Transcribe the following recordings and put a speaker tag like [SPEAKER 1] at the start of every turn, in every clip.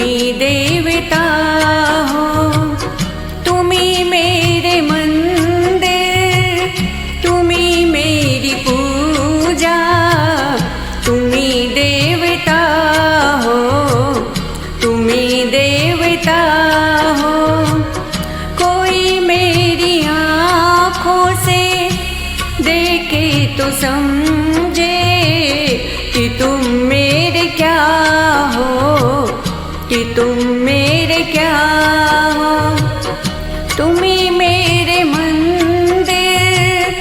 [SPEAKER 1] तुम्ही देवता हो, तुम्ही मेरे मंदिर, तुम्ही मेरी पूजा, तुम्ही देवता हो, तुम्ही देवता हो। कोई मेरी आँखों से देखे तो समझे कि तुम मेरे क्या हो, कि तुम मेरे क्या हो। तुम्ही मेरे मंदिर,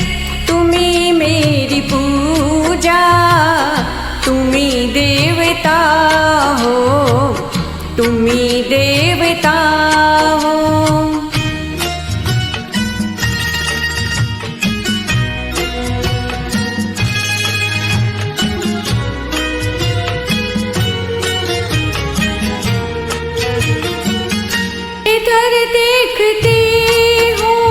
[SPEAKER 1] तुम्ही मेरी पूजा, तुम्ही देवता हो, तुम्ही देवता हो। इधर देखती हूँ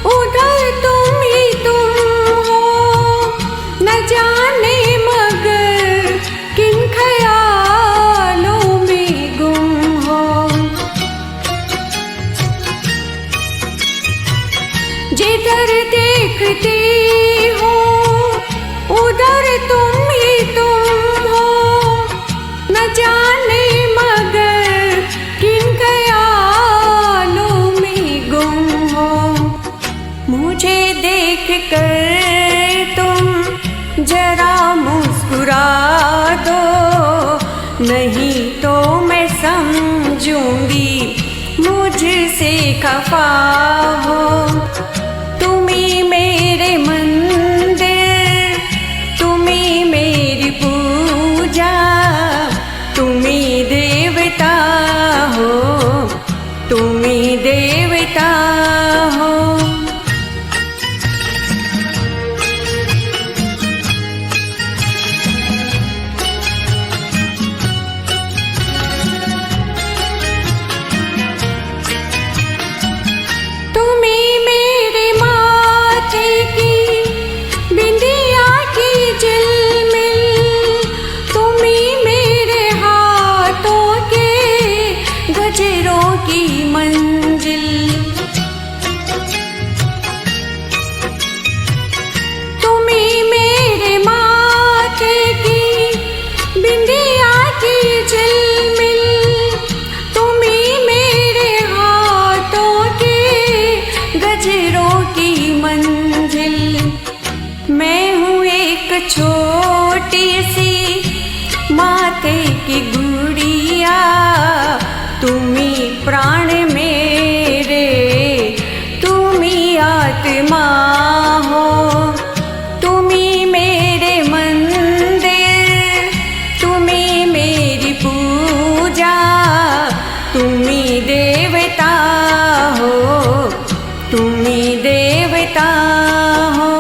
[SPEAKER 1] उधर तुम ही तुम हो, न जाने मगर किन ख्यालों में गुम हो। जिधर देखती हूँ उधर तुम ही तुम हो, न जाने मगर किन ख्यालों में गुम हो। मुझे देख कर तुम जरा मुस्कुरा दो, नहीं तो मैं समझूंगी मुझसे खफा हो। तुम्ही मेरे मंदिर, तुम्ही मेरी पूजा, तुम्ही देवता हो, तुम्ही देवता हो। तुम्ही मेरे माथे की बिंदिया की झिलमिल, तुम्ही मेरे हाथों के गजरों की मंजिल। तुम्ही मेरे माथे की बिंदिया की झिलमिल, तुम्ही मेरे हाथों के गजरों की मंजिल। मैं हूँ एक छोटी सी माथे की गुड़िया, तुम्ही प्राण मेरे, तुम्ही आत्मा हो। तुम्ही मेरे मंदिर, तुम्ही मेरी पूजा, तुम्ही देवता हो, तुम्ही देवता हो।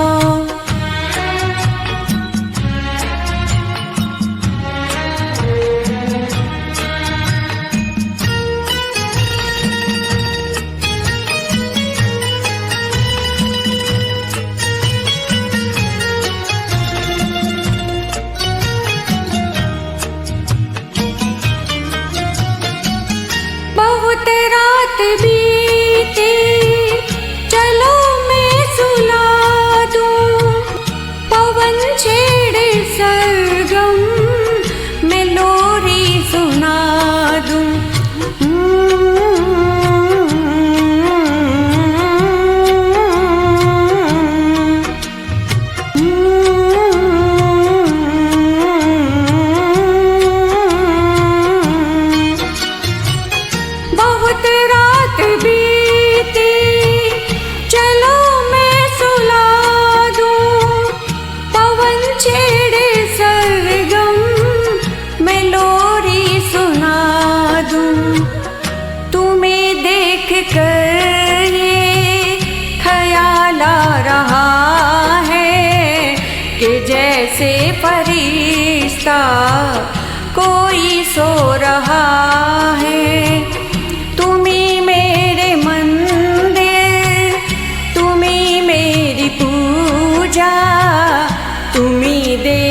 [SPEAKER 1] बहुत रात बीती, चलो मैं सुला दूं, पवन छेड़े सरगम, मैं लोरी सुना दूं। बहुत रात बीती, चलो मैं सुला दूं, पवन छेड़े सरगम, मैं लोरी सुना दूं। तुम्हें देख कर ये ख्याल आ रहा है कि जैसे फरिश्ता कोई सो रहा है। तुम्ही मेरे मंदिर, तुम्ही मेरी पूजा, तुम्ही दे